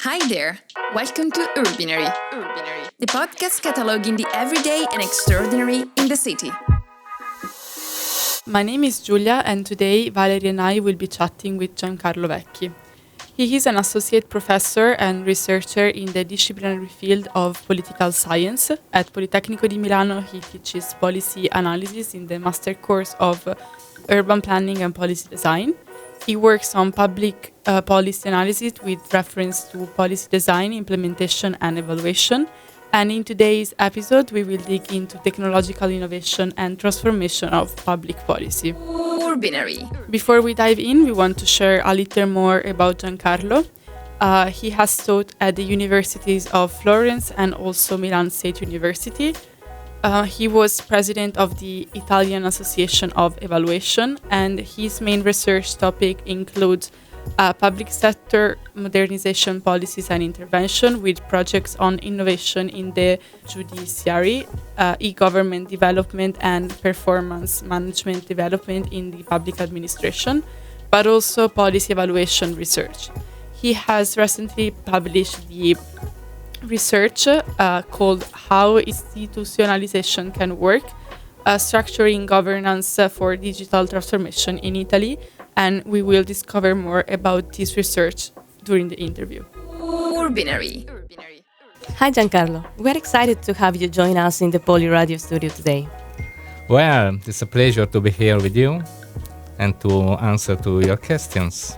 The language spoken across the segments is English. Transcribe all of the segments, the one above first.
Hi there! Welcome to Urbinary, the podcast cataloging the everyday and extraordinary in the city. My name is Giulia, and today Valerie and I will be chatting with Giancarlo Vecchi. He is an associate professor and researcher in the disciplinary field of political science. At Politecnico di Milano, he teaches policy analysis in the master course of urban planning and policy design. He works on public policy analysis with reference to policy design, implementation, and evaluation. And in today's episode, we will dig into technological innovation and transformation of public policy. Urbinary. Before we dive in, we want to share a little more about Giancarlo. He has taught at the universities of Florence and also Milan State University. He was president of the Italian Association of Evaluation, and his main research topic includes public sector modernization policies and intervention, with projects on innovation in the judiciary, e-government development and performance management development in the public administration, but also policy evaluation research. He has recently published the research called How Institutionalization Can Work, Structuring Governance for Digital Transformation in Italy, and we will discover more about this research during the interview. Urbinary. Hi Giancarlo, we're excited to have you join us in the Poly Radio studio today. Well, it's a pleasure to be here with you and to answer to your questions.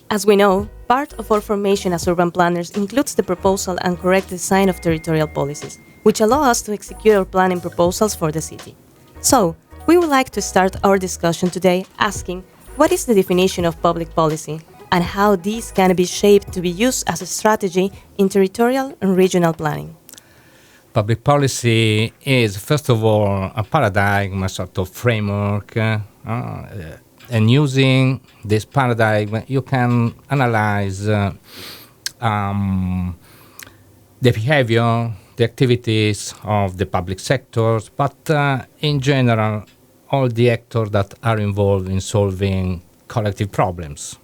As we know, part of our formation as urban planners includes the proposal and correct design of territorial policies, which allow us to execute our planning proposals for the city. So, we would like to start our discussion today asking what is the definition of public policy and how these can be shaped to be used as a strategy in territorial and regional planning. Public policy is, first of all, a paradigm, a sort of framework, and using this paradigm, you can analyze the behavior, the activities of the public sectors, but in general, all the actors that are involved in solving collective problems.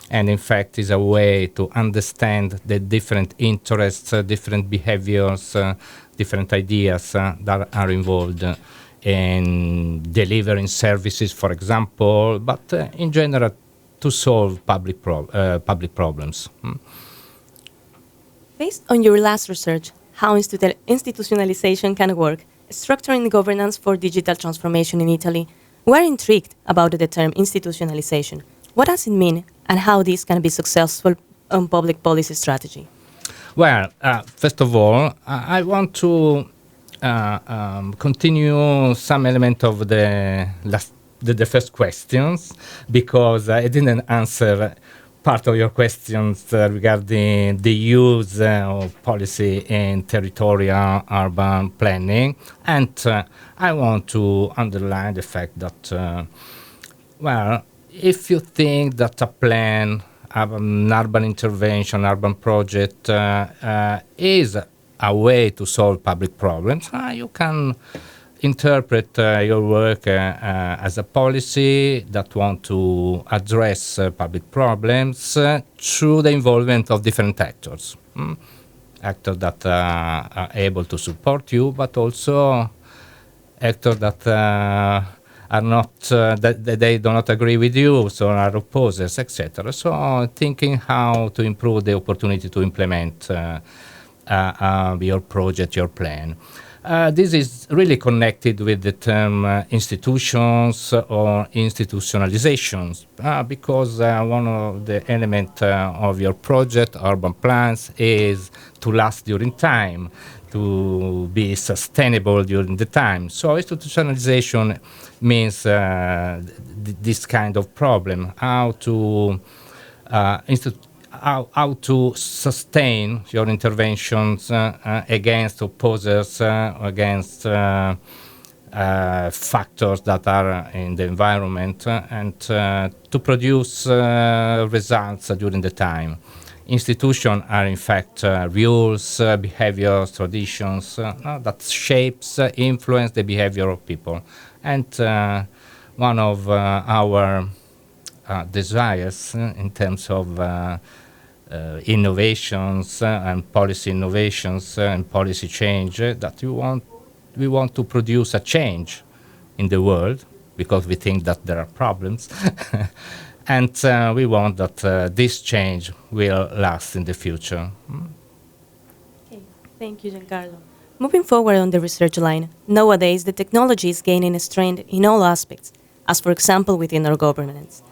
And in fact, is a way to understand the different interests, different behaviors, different ideas that are involved in delivering services, for example, but in general to solve public problems. Based on your last research, how institutionalization can work, structuring governance for digital transformation in Italy, we're intrigued about the term institutionalization. What does it mean and how this can be successful on public policy strategy? Well, first of all, I want to continue some element of the first questions, because I didn't answer part of your questions regarding the use of policy in territorial urban planning, and I want to underline the fact that, if you think that a plan, an urban intervention, urban project is a way to solve public problems, you can interpret your work as a policy that want to address public problems through the involvement of different actors. Actors that are able to support you, but also actors that are not, that they do not agree with you, so are opposers, etc. So thinking how to improve the opportunity to implement your project, your plan. This is really connected with the term institutions or institutionalizations, because one of the elements of your project, urban plans, is to last during time, to be sustainable during the time. So institutionalization means this kind of problem, how to how to sustain your interventions against opposers, against factors that are in the environment, and to produce results during the time. Institutions are in fact rules, behaviors, traditions that shapes, influence the behavior of people. And one of our desires in terms of innovations and policy innovations and policy change that we want to produce a change in the world because we think that there are problems. And we want that this change will last in the future. Okay, thank you, Giancarlo. Moving forward on the research line, nowadays the technology is gaining strength in all aspects, as for example within our governments.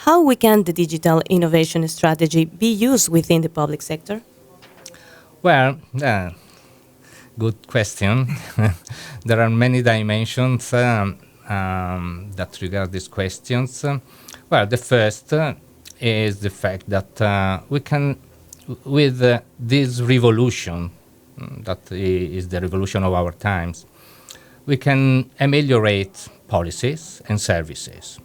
How can the digital innovation strategy be used within the public sector? Well, good question. There are many dimensions that regard these questions. Well, the first is the fact that we can, with this revolution, that is the revolution of our times, we can ameliorate policies and services.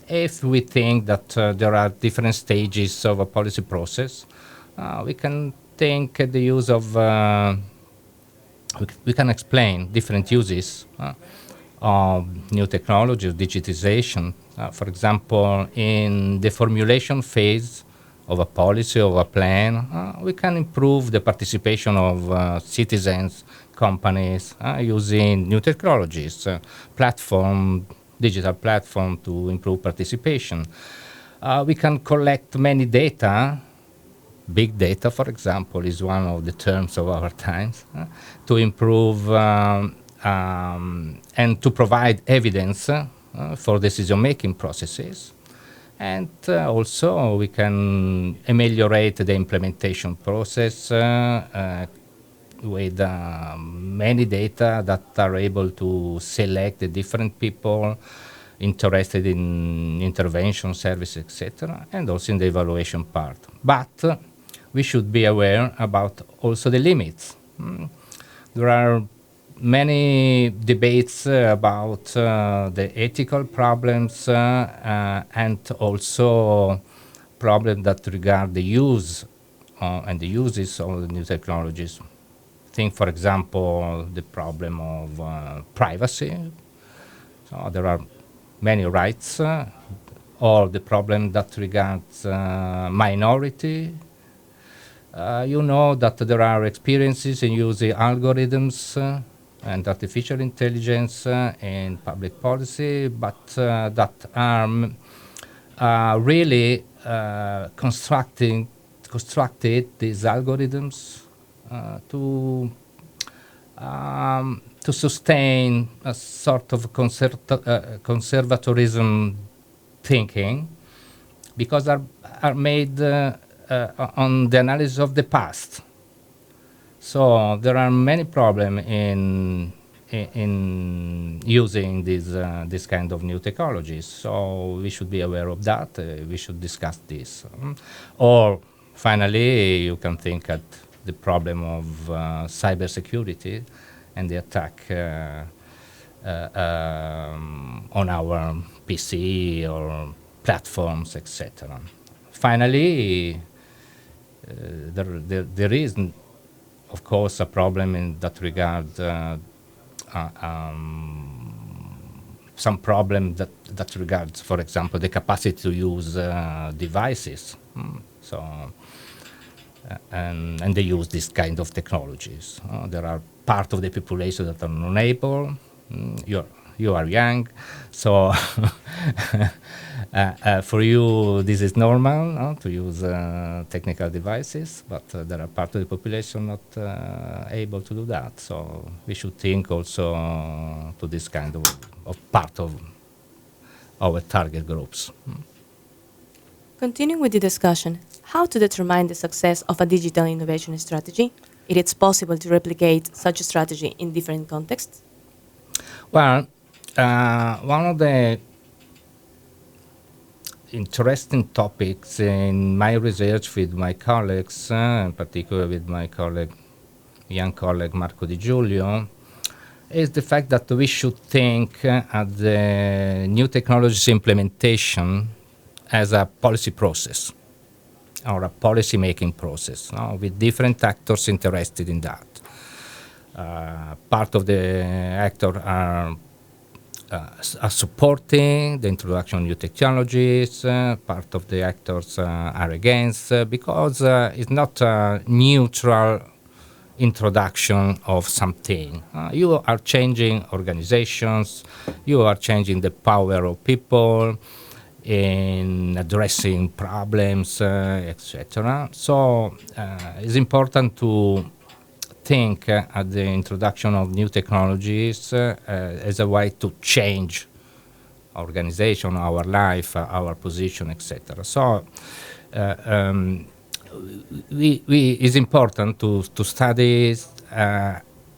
If we think that there are different stages of a policy process, we can think the use of, we can explain different uses of new technology, of digitization. For example, in the formulation phase of a policy, of a plan, we can improve the participation of citizens, companies, using new technologies, digital platform to improve participation. We can collect many data. Big data, for example, is one of the terms of our times, to improve and to provide evidence for decision-making processes. And also we can ameliorate the implementation process with many data that are able to select the different people interested in intervention, service, etc., and also in the evaluation part. But we should be aware about also the limits. There are many debates about the ethical problems and also problems that regard the use and the uses of the new technologies. Think, for example, the problem of privacy. So there are many rights, or the problem that regards minority. You know that there are experiences in using algorithms and artificial intelligence in public policy, but that are really constructed these algorithms to sustain a sort of conservatorism thinking, because are made on the analysis of the past. So there are many problems in using this kind of new technologies. So we should be aware of that. We should discuss this. Or finally, you can think at the problem of cybersecurity and the attack on our PC or platforms, etc. Finally, there is, of course, a problem in that regard. Some problem that regards, for example, the capacity to use devices. And they use this kind of technologies. There are part of the population that are unable. You are young, so for you this is normal to use technical devices, but there are part of the population not able to do that. So we should think also to this kind of part of our target groups. Continuing with the discussion, how to determine the success of a digital innovation strategy? It is possible to replicate such a strategy in different contexts? Well, one of the interesting topics in my research with my colleagues, in particular with my young colleague Marco Di Giulio, is the fact that we should think at the new technologies implementation as a policy process or a policy making process, with different actors interested in that. Part of the actors are are supporting the introduction of new technologies. Part of the actors are against because it's not a neutral introduction of something. You are changing organizations, you are changing the power of people in addressing problems, etc. So it's important to think at the introduction of new technologies as a way to change organization, our life, our position, etc. So it's important to study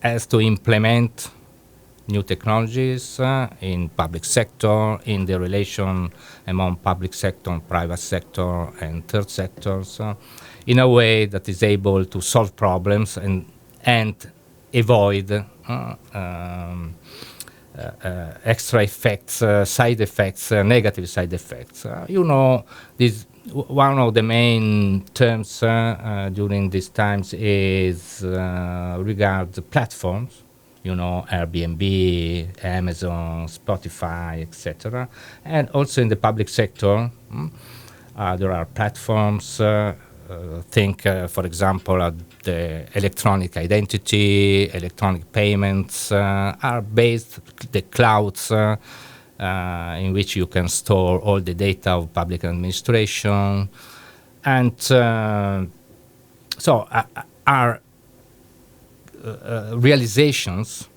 as to implement new technologies in public sector, in the relation among public sector, private sector, and third sectors, in a way that is able to solve problems and avoid extra effects, side effects, negative side effects. This one of the main terms during these times is regard the platforms. Airbnb, Amazon, Spotify, etc. And also in the public sector, there are platforms. Think, for example, the electronic identity, electronic payments are based the clouds in which you can store all the data of public administration, and so are realizations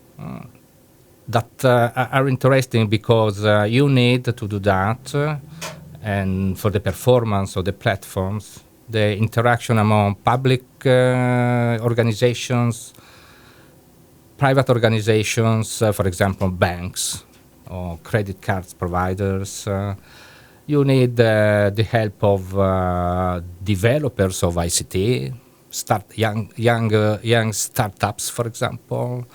that are interesting because you need to do that, and for the performance of the platforms, the interaction among public organizations, private organizations, for example, banks or credit cards providers. You need the help of developers of ICT, young startups, for example.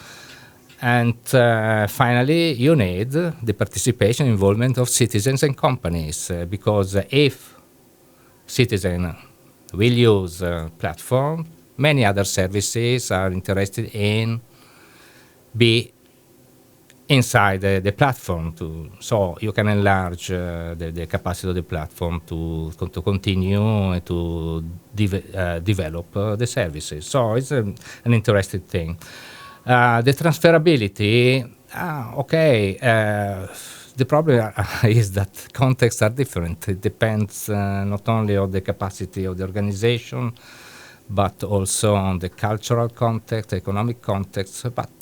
And finally, you need the participation, involvement of citizens and companies, because if citizens will use platform, many other services are interested in be inside the platform, so you can enlarge the capacity of the platform to continue to develop the services. So it's an interesting thing. The transferability, the problem is that contexts are different. It depends not only on the capacity of the organization, but also on the cultural context, economic context. But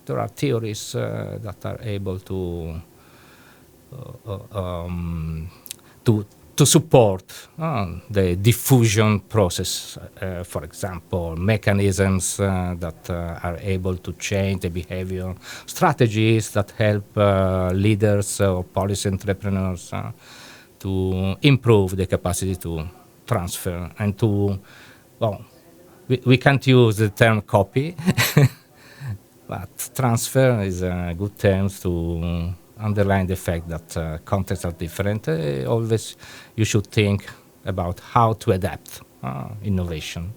there are theories that are able to support the diffusion process. For example, mechanisms that are able to change the behavior, strategies that help leaders or policy entrepreneurs to improve the capacity to transfer and to, we can't use the term copy, but transfer is a good term to underline the fact that contexts are different. Always you should think about how to adapt innovation.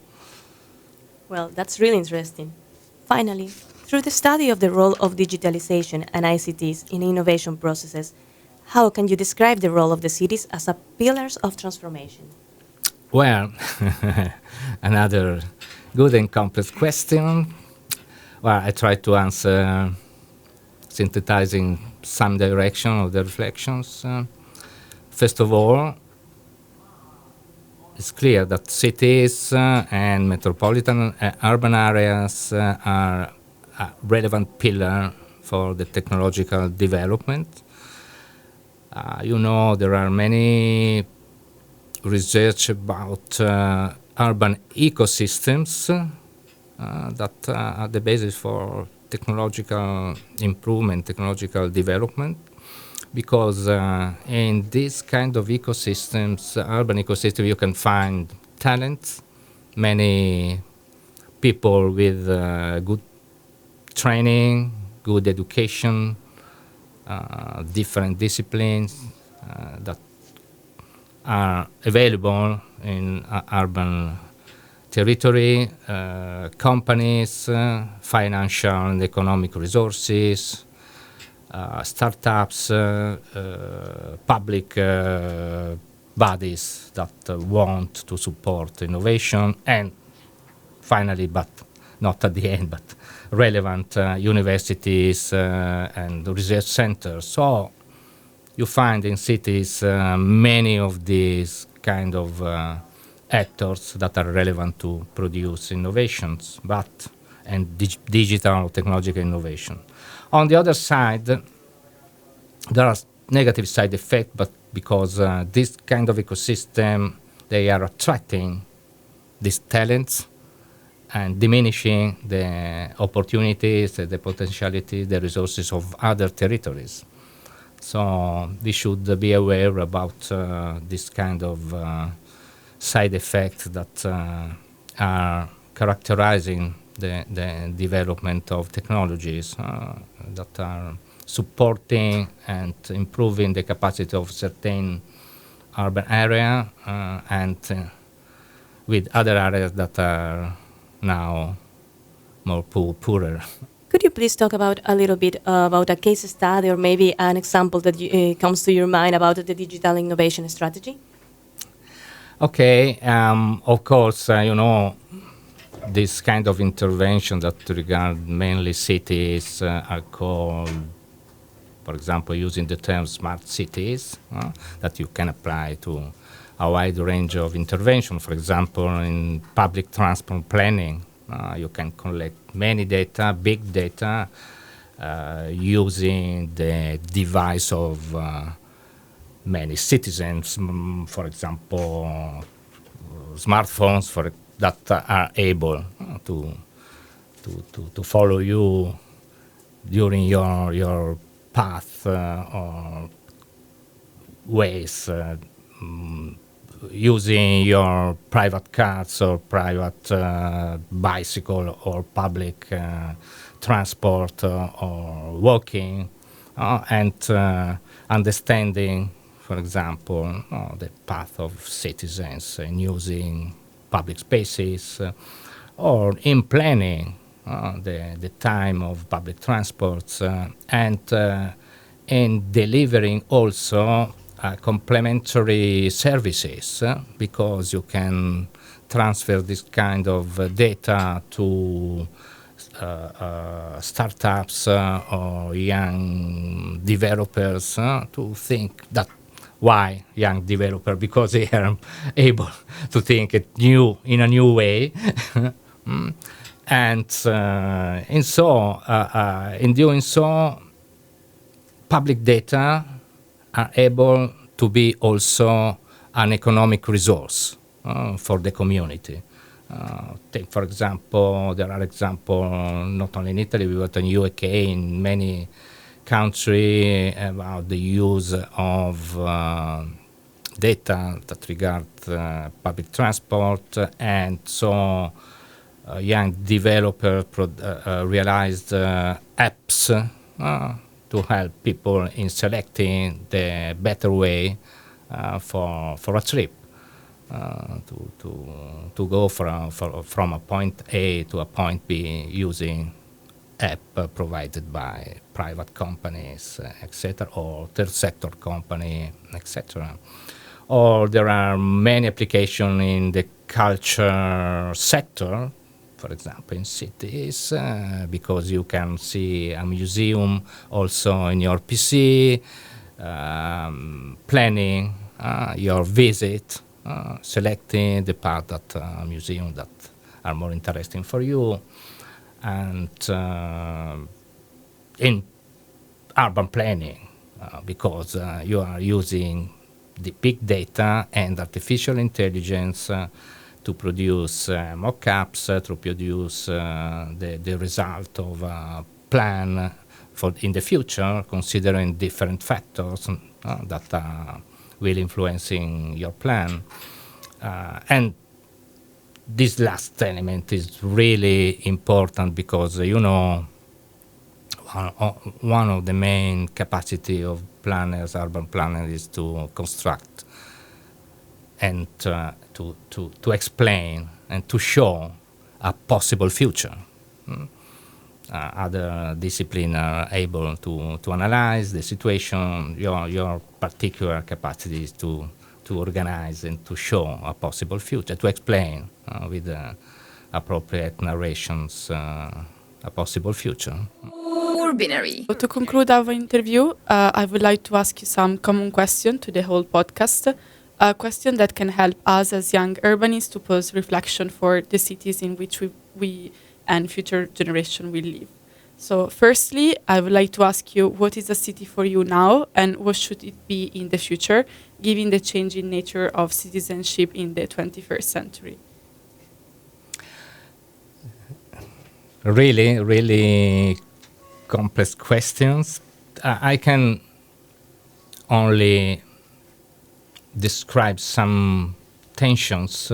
Well, that's really interesting. Finally, through the study of the role of digitalization and ICTs in innovation processes, how can you describe the role of the cities as a pillars of transformation? Well, another good and complex question. Well, I try to answer synthesizing some direction of the reflections. First of all, it's clear that cities and metropolitan urban areas are a relevant pillar for the technological development. There are many research about urban ecosystems that are the basis for technological improvement, technological development, because in this kind of ecosystems, urban ecosystem, you can find talent, many people with good training, good education, different disciplines that are available in urban territory, companies, financial and economic resources, startups, public bodies that want to support innovation, and finally, but not at the end, but relevant universities and research centers. So you find in cities many of these kind of actors that are relevant to produce innovations, and digital technological innovation. On the other side, there are negative side effects, but because this kind of ecosystem, they are attracting these talents and diminishing the opportunities, the potentiality, the resources of other territories. So we should be aware about this kind of side effects that are characterizing the development of technologies that are supporting and improving the capacity of certain urban area and with other areas that are now more poorer. Could you please talk about a little bit about a case study or maybe an example that comes to your mind about the digital innovation strategy? Okay, of course, this kind of intervention that regard mainly cities are called, for example, using the term smart cities, that you can apply to a wide range of intervention. For example, in public transport planning, you can collect many data, big data, using the device of many citizens, for example, smartphones that are able to follow you during your path or ways, using your private cars or private bicycle or public transport or walking, and understanding, for example, the path of citizens in using public spaces, or in planning the time of public transports, and in delivering also complementary services, because you can transfer this kind of data to startups or young developers to think that. Why young developer? Because they are able to think in a new way, and in doing so, public data are able to be also an economic resource for the community. Take, for example, there are examples not only in Italy but in UK, in many countries, about the use of data that regard public transport, and so young developers realized apps to help people in selecting the better way for a trip, to go from a point A to a point B using app provided by private companies, etc., or third sector company, etc. Or there are many applications in the culture sector, for example, in cities, because you can see a museum also in your PC, planning your visit, selecting the part that museum that are more interesting for you, and in urban planning, because you are using the big data and artificial intelligence to produce mock-ups, to produce the result of a plan for in the future, considering different factors that will influencing your plan. And this last element is really important because, one of the main capacity of planners, urban planners, is to construct and to explain and to show a possible future. other disciplines are able to analyze the situation, your particular capacities to organize and to show a possible future, to explain with appropriate narrations a possible future. Urbinary. To conclude our interview, I would like to ask you some common questions to the whole podcast. A question that can help us as young urbanists to pose reflection for the cities in which we and future generation will live. So firstly, I would like to ask you, what is a city for you now and what should it be in the future, given the changing nature of citizenship in the 21st century? Really complex questions. I can only describe some tensions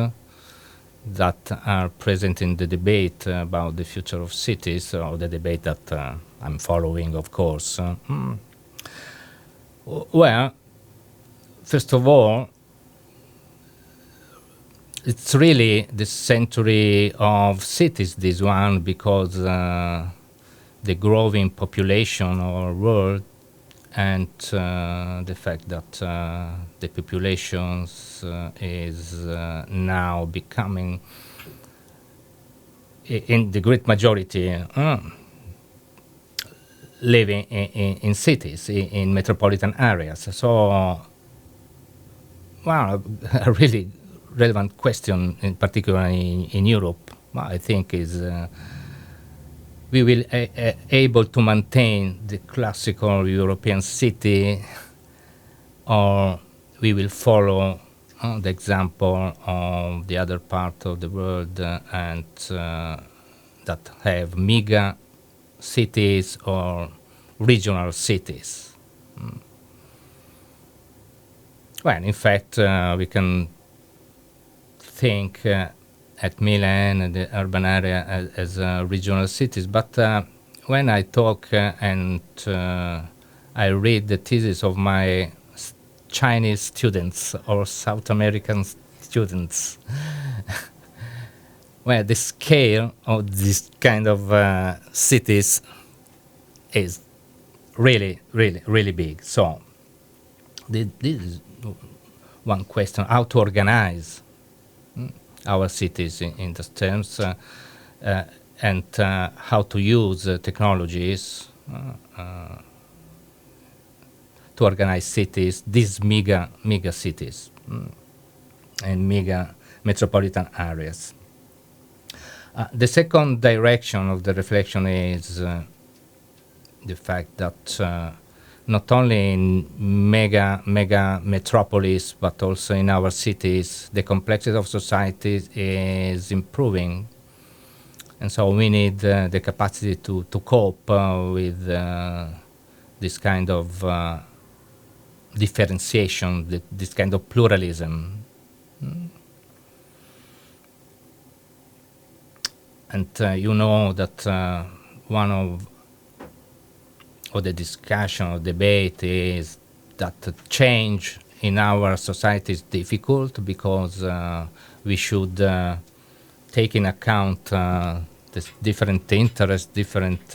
that are present in the debate about the future of cities, or the debate that I'm following, of course. Well, first of all, it's really the century of cities, this one, because the growing population of our world and the fact that the population is now becoming, in the great majority, living in cities, in metropolitan areas. So, well, a really relevant question, in particular in Europe, I think is we will able to maintain the classical European city, or we will follow the example of the other part of the world and that have mega cities or regional cities. Well, in fact, we can think at Milan and the urban area as regional cities, but when I talk and I read the thesis of my Chinese students or South American students, well, the scale of this kind of cities is really big. So this is one question: how to organize our cities in those terms, and how to use technologies to organize cities, these mega cities and mega metropolitan areas. The second direction of the reflection is the fact that not only in mega metropolis, but also in our cities, the complexity of society is improving. And so we need the capacity to cope with this kind of differentiation, this kind of pluralism. And you know that one of the discussion or debate is that change in our society is difficult because we should take in account the different interests, different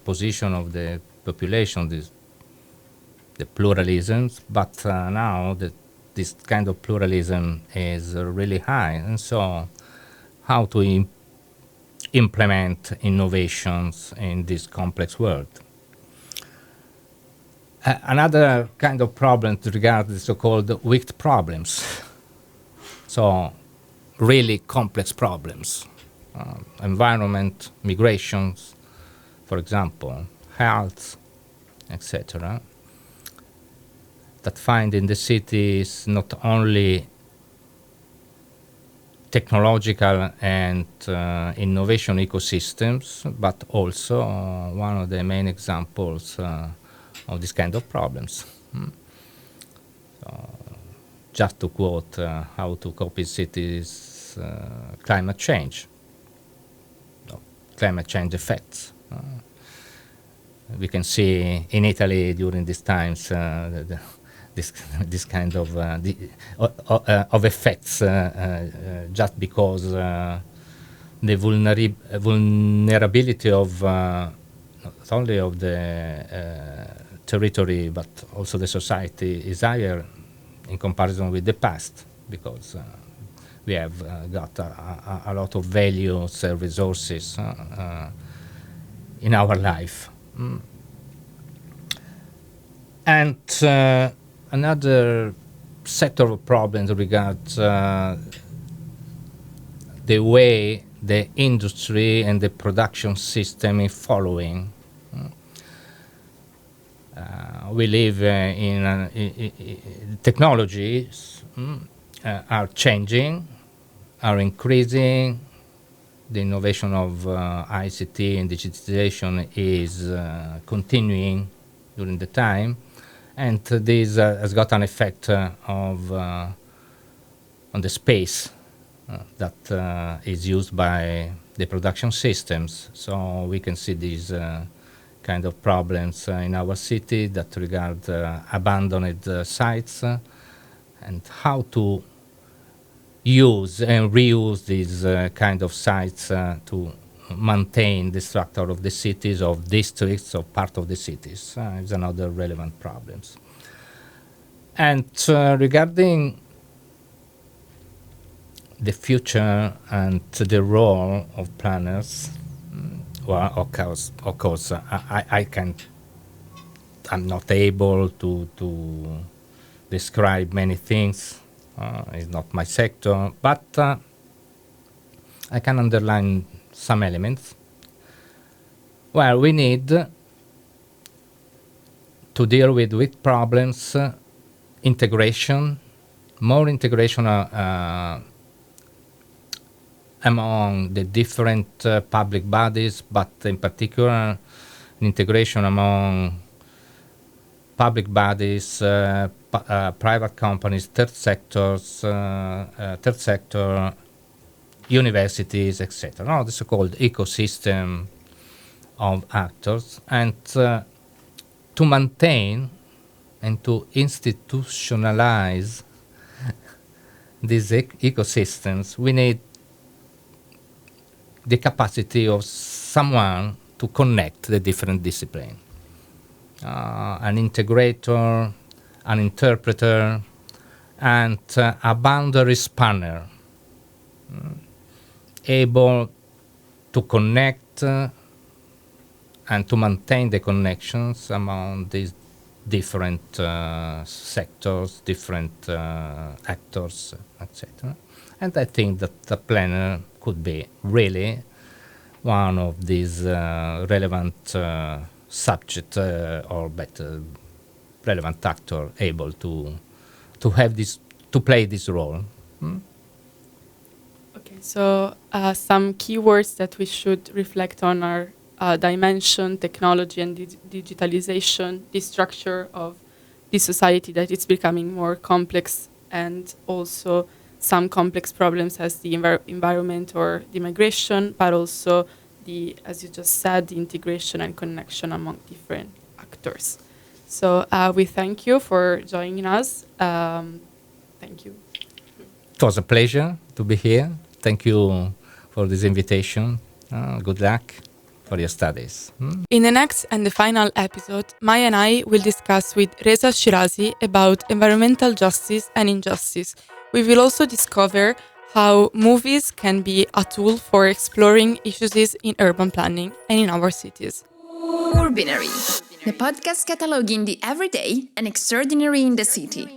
position of the population, the pluralisms. But now this kind of pluralism is really high, and so how to implement innovations in this complex world. Another kind of problem to regard the so-called wicked problems. So really complex problems. Environment, migrations, for example, health, etc. That find in the cities not only technological and innovation ecosystems, but also one of the main examples of this kind of problems. So just to quote how to copy cities, climate change effects. We can see in Italy during these times this kind of effects just because the vulnerability of not only of the territory but also the society is higher in comparison with the past, because we have got a lot of values, resources in our life. And another set of problems regards the way the industry and the production system is following. We live in technologies are changing, are increasing. The innovation of ICT and digitization is continuing during the time, and this has got an effect on the space that is used by the production systems. So we can see these kind of problems in our city that regard abandoned sites and how to use and reuse these kind of sites to maintain the structure of the cities, of districts, of part of the cities. Is another relevant problems. And regarding the future and the role of planners, well, of course, I'm not able to describe many things. It's not my sector, but I can underline some elements. Well, we need to deal with problems, integration, more integration among the different public bodies, but in particular an integration among public bodies, private companies, third sector, universities, etc. No, the so-called ecosystem of actors, and to maintain and to institutionalize these ecosystems, we need the capacity of someone to connect the different disciplines. An integrator, an interpreter, and a boundary spanner, able to connect and to maintain the connections among these different sectors, different actors, etc. And I think that the planner could be really one of these relevant subject or better relevant actor able to have this, to play this role. Okay, so some keywords that we should reflect on are dimension, technology, and digitalization, the structure of the society that it's becoming more complex, and also some complex problems as the environment or the migration, but also the, as you just said, the integration and connection among different actors. So we thank you for joining us. Thank you. It was a pleasure to be here. Thank you for this invitation. Good luck for your studies. In the next and the final episode, Maya and I will discuss with Reza Shirazi about environmental justice and injustice. We will also discover how movies can be a tool for exploring issues in urban planning and in our cities. Urbinary, the podcast cataloging the everyday and extraordinary in the city.